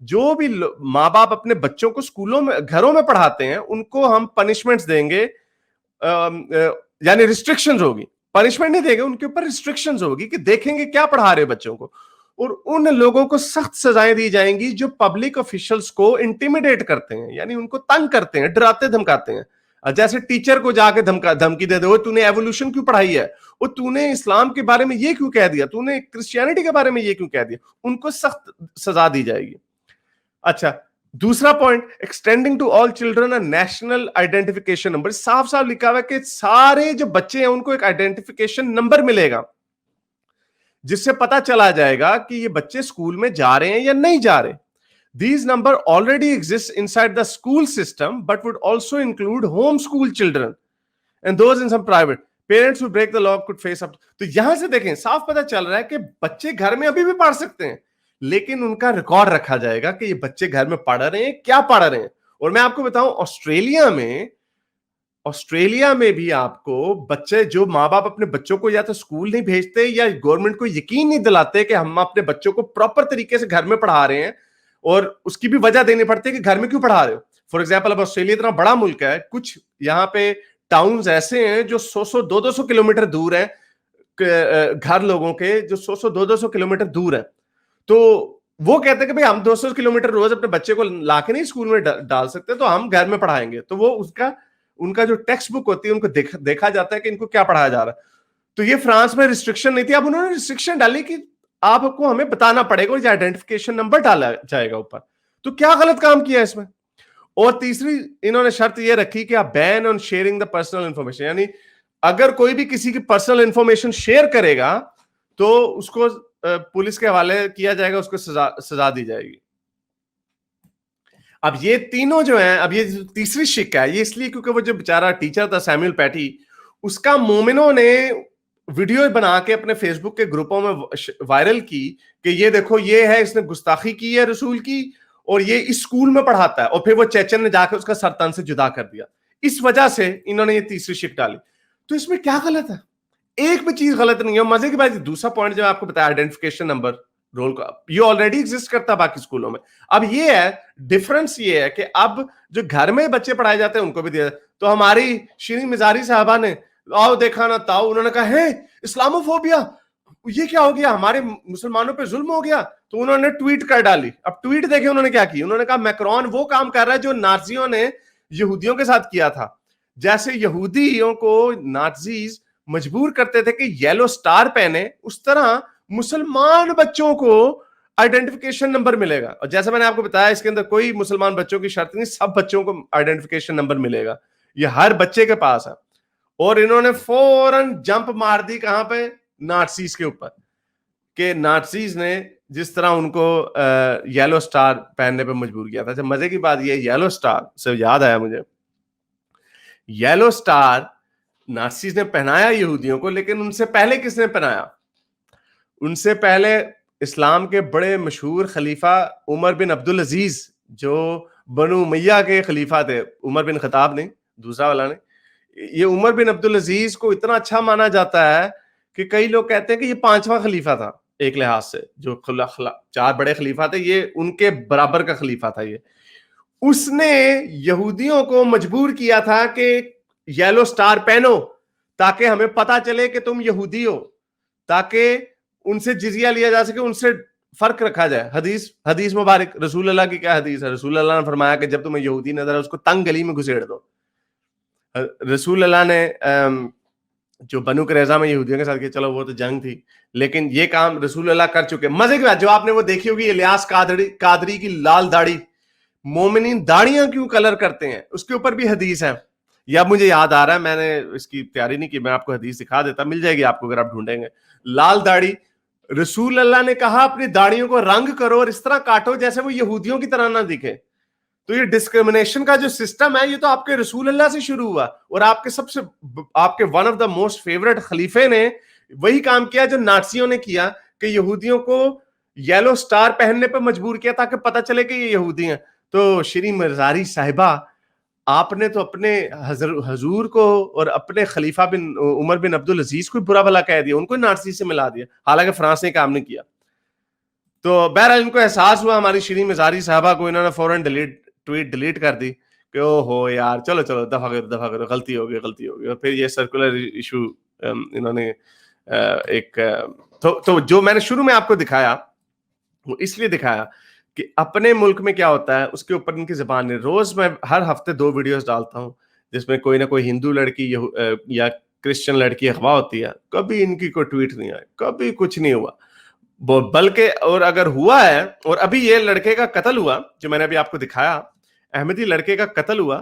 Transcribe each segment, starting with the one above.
جو بھی ماں باپ اپنے بچوں کو اسکولوں میں گھروں میں پڑھاتے ہیں ان کو ہم پنشمنٹس دیں گے, یعنی ریسٹرکشنز ہوگی, پنشمنٹ نہیں دیں گے, ان کے اوپر ریسٹرکشنز ہوگی کہ دیکھیں گے کیا پڑھا رہے بچوں کو, اور ان لوگوں کو سخت سزائیں دی جائیں گی جو پبلک آفیشلز کو انٹیمیڈیٹ کرتے ہیں, یعنی ان کو تنگ کرتے ہیں, ڈراتے دھمکاتے ہیں. جیسے ٹیچر کو جا کے دھمکی دے دو, تو نے ایوولوشن کیوں پڑھائی ہے, اور تو نے اسلام کے بارے میں یہ کیوں کہہ دیا, تو نے کرسچینٹی کے بارے میں یہ کیوں کہہ دیا, ان کو سخت سزا دی جائے گی. اچھا, دوسرا point, extending to all children a national identification number. صاف صاف لکھا ہوا ہے کہ سارے جو بچے ہیں ان کو ایک آئیڈینٹیفیکیشن نمبر ملے گا, جس سے پتا چلا جائے گا کہ یہ بچے اسکول میں جا رہے ہیں یا نہیں جا رہے. These number already exist inside the school system but would also include homeschool children and those in some private. Parents who break the law could face up. تو یہاں سے دیکھیں صاف پتا چل رہا ہے کہ بچے گھر میں ابھی بھی پڑھ سکتے ہیں, لیکن ان کا ریکارڈ رکھا جائے گا کہ یہ بچے گھر میں پڑھ رہے ہیں, کیا پڑھ رہے ہیں. اور میں آپ کو بتاؤں, آسٹریلیا میں بھی آپ کو بچے, جو ماں باپ اپنے بچوں کو یا تو اسکول نہیں بھیجتے یا گورنمنٹ کو یقین نہیں دلاتے کہ ہم اپنے بچوں کو پراپر طریقے سے گھر میں پڑھا رہے ہیں, اور اس کی بھی وجہ دینی پڑتی ہے کہ گھر میں کیوں پڑھا رہے ہو. فار ایگزامپل, اب آسٹریلیا اتنا بڑا ملک ہے, کچھ یہاں پہ ٹاؤنز ایسے ہیں جو 100-200 کلومیٹر دور ہیں, گھر لوگوں کے جو 100-200 کلومیٹر دور ہے. تو وہ کہتے ہیں کہ بھئی ہم 200 کلومیٹر روز اپنے بچے کو لا کے نہیں اسکول میں ڈال سکتے, تو ہم گھر میں پڑھائیں گے. تو وہ ان کا جو ٹیکسٹ بک ہوتی ہے ان کو دیکھا جاتا ہے کہ ان کو کیا پڑھایا جا رہا ہے. تو یہ فرانس میں ریسٹرکشن نہیں تھی, اب انہوں نے ریسٹرکشن ڈالی کہ آپ کو ہمیں بتانا پڑے گا, اور یہ آئیڈینٹیفیکیشن نمبر ڈالا جائے گا اوپر. تو کیا غلط کام کیا اس میں. اور تیسری انہوں نے شرط یہ رکھی کہ آپ بین آن شیئرنگ دا پرسنل انفارمیشن, یعنی اگر کوئی بھی کسی کی پرسنل انفارمیشن شیئر کرے گا تو اس کو پولیس کے حوالے کیا جائے گا, اس کو سزا دی جائے گی. اب یہ تینوں جو ہیں, اب یہ تیسری شک ہے, یہ اس لیے کیونکہ وہ جو بیچارہ ٹیچر تھا سیموئل پیٹی, اس کا مومنوں نے ویڈیو بنا کے اپنے فیس بک کے گروپوں میں وائرل کی کہ یہ دیکھو یہ ہے, اس نے گستاخی کی ہے رسول کی, اور یہ اس اسکول میں پڑھاتا ہے. اور پھر وہ چیچن نے جا کے اس کا سر تن سے جدا کر دیا. اس وجہ سے انہوں نے یہ تیسری شک ڈالی. تو اس میں کیا غلط ہے, ایک بھی چیز غلط نہیں ہے. مزے کی بات, دوسرا پوائنٹ جو آپ کو بتایا آئیڈینٹیفیکیشن نمبر رول کا, یہ آلریڈی ایگزسٹ کرتا ہے باقی اسکولوں میں. اب یہ ہے ڈفرنس, یہ ہے کہ اب جو گھر میں بچے پڑھائے جاتے ہیں ان کو بھی دیا. تو ہماری شیرین مزاری صاحبہ نے آؤ دیکھا نہ تاؤ, انہوں نے کہا ہے اسلاموفوبیا, یہ کیا ہو گیا, ہمارے مسلمانوں پہ ظلم ہو گیا. تو انہوں نے ٹویٹ کر ڈالی. اب ٹویٹ دیکھیں انہوں نے کیا کی, انہوں نے کہا میکرون وہ کام کر رہا ہے جو نازیوں نے یہودیوں کے ساتھ کیا تھا. جیسے یہودیوں کو نازیز مجبور کرتے تھے کہ یلو سٹار پہنے, اس طرح مسلمان بچوں کو آئیڈینٹیفیکیشن نمبر ملے گا. اور جیسے میں نے آپ کو بتایا اس کے اندر کوئی مسلمان بچوں کی شرط نہیں, سب بچوں کو آئیڈینٹیفیکیشن نمبر ملے گا, یہ ہر بچے کے پاس ہے. اور انہوں نے فوراً جمپ مار دی کہاں پہ, نازیز کے اوپر, کہ نازیز نے جس طرح ان کو یلو سٹار پہننے پہ مجبور کیا تھا. جب مزے کی بات یہ, یلو سٹار سے یاد آیا مجھے, یلو سٹار نازیز نے پہنایا یہودیوں کو, لیکن ان سے پہلے کس نے پہنایا, ان سے پہلے اسلام کے بڑے مشہور خلیفہ عمر بن عبدالعزیز, جو بنو امیہ کے خلیفہ تھے, عمر بن خطاب نہیں, دوسرا والا نہیں. یہ عمر بن عبدالعزیز کو اتنا اچھا مانا جاتا ہے کہ کئی لوگ کہتے ہیں کہ یہ 5واں خلیفہ تھا ایک لحاظ سے. جو 4 بڑے خلیفہ تھے, یہ ان کے برابر کا خلیفہ تھا. یہ اس نے یہودیوں کو مجبور کیا تھا کہ یلو سٹار پہنو تاکہ ہمیں پتا چلے کہ تم یہودی ہو, تاکہ ان سے جزیہ لیا جا سکے, ان سے فرق رکھا جائے. حدیث مبارک, رسول اللہ کی کیا حدیث ہے, رسول اللہ نے فرمایا کہ جب تمہیں یہودی نظر آئے اس کو تنگ گلی میں گھسیڑ دو. رسول اللہ نے جو بنو قریظہ میں یہودیوں کے ساتھ کیا, چلو وہ تو جنگ تھی, لیکن یہ کام رسول اللہ کر چکے. مزے کی بات جو آپ نے وہ دیکھی ہوگی, الیاس قادری کی لال داڑھی, مومنین داڑیاں کیوں کلر کرتے ہیں, اس کے اوپر بھی حدیث ہے. یہ اب مجھے یاد آ رہا ہے, میں نے اس کی تیاری نہیں کی, میں آپ کو حدیث دکھا دیتا, مل جائے گی آپ کو اگر آپ ڈھونڈیں گے. لال داڑھی, رسول اللہ نے کہا اپنی داڑیوں کو رنگ کرو اور اس طرح کاٹو جیسے وہ یہودیوں کی طرح نہ دکھے. تو یہ ڈسکریمنیشن کا جو سسٹم ہے, یہ تو آپ کے رسول اللہ سے شروع ہوا, اور آپ کے one of the most favourite خلیفے نے وہی کام کیا جو نازیوں نے کیا, کہ یہودیوں کو یلو سٹار پہننے پہ مجبور کیا تاکہ پتہ چلے کہ یہ یہودی ہیں. تو شیرین مزاری صاحبہ, آپ نے تو اپنے حضور کو اور اپنے خلیفہ عمر بن عبدالعزیز کو برا بھلا کہہ دیا, ان کو نازی سے ملا دیا, حالانکہ فرانس نے کام نہیں کیا. تو بہرحال ان کو احساس ہوا ہماری شیریں مزاری صاحبہ کو, انہوں نے فوراً ٹویٹ ڈیلیٹ کر دی کہ او ہو یار چلو دفعہ کرو, غلطی ہو گئی. اور پھر یہ سرکولر ایشو انہوں نے ایک تو جو میں نے شروع میں آپ کو دکھایا وہ اس لیے دکھایا کہ اپنے ملک میں کیا ہوتا ہے اس کے اوپر ان کی زبان نے. روز میں ہر ہفتے 2 ویڈیوز ڈالتا ہوں جس میں کوئی نہ کوئی ہندو لڑکی یا کرسچن لڑکی اغوا ہوتی ہے. کبھی ان کی کوئی ٹویٹ نہیں آئی, کبھی کچھ نہیں ہوا, بلکہ اور اگر ہوا ہے, اور ابھی یہ لڑکے کا قتل ہوا جو میں نے ابھی آپ کو دکھایا, احمدی لڑکے کا قتل ہوا,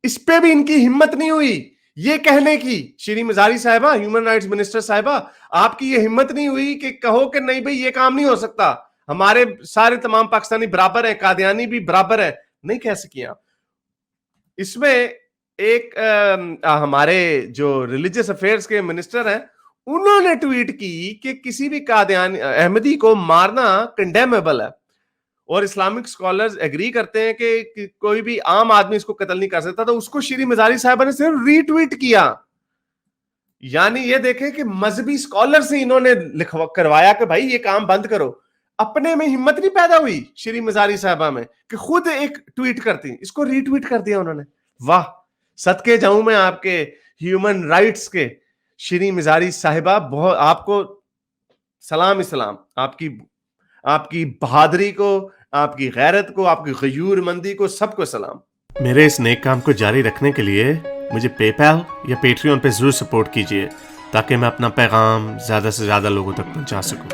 اس پہ بھی ان کی ہمت نہیں ہوئی یہ کہنے کی. شیریں مزاری صاحبہ, ہیومن رائٹس منسٹر صاحبہ, آپ کی یہ ہمت نہیں ہوئی کہ کہو کہ نہیں بھئی یہ کام نہیں ہو سکتا, ہمارے سارے تمام پاکستانی برابر ہیں, قادیانی بھی برابر ہے. نہیں کہہ سکی آپ. اس میں ایک ہمارے جو ریلیجس افیئرز کے منسٹر ہیں انہوں نے ٹویٹ کی کہ کسی بھی قادیانی احمدی کو مارنا کنڈیمیبل ہے, اور اسلامک سکولرز ایگری کرتے ہیں کہ کوئی بھی عام آدمی اس کو قتل نہیں کر سکتا. تو اس کو شیریں مزاری صاحبہ نے صرف ری ٹویٹ کیا. یعنی یہ دیکھیں کہ مذہبی سکولر سے انہوں نے کروایا کہ بھائی یہ کام بند کرو. اپنے میں ہمت نہیں پیدا ہوئی شیریں مزاری صاحبہ میں کہ خود ایک ٹویٹ کرتی, اس کو ری ٹویٹ کر دیا انہوں نے. واہ, صدقے جاؤں میں آپ کے ہیومن رائٹس کے شیریں مزاری صاحبہ, بہت آپ کو سلام اسلام, آپ کی بہادری کو, آپ کی غیرت کو, آپ کی غیور مندی کو, سب کو سلام. میرے اس نیک کام کو جاری رکھنے کے لیے مجھے پے پیل یا پیٹریون پہ ضرور سپورٹ کیجیے تاکہ میں اپنا پیغام زیادہ سے زیادہ لوگوں تک پہنچا سکوں.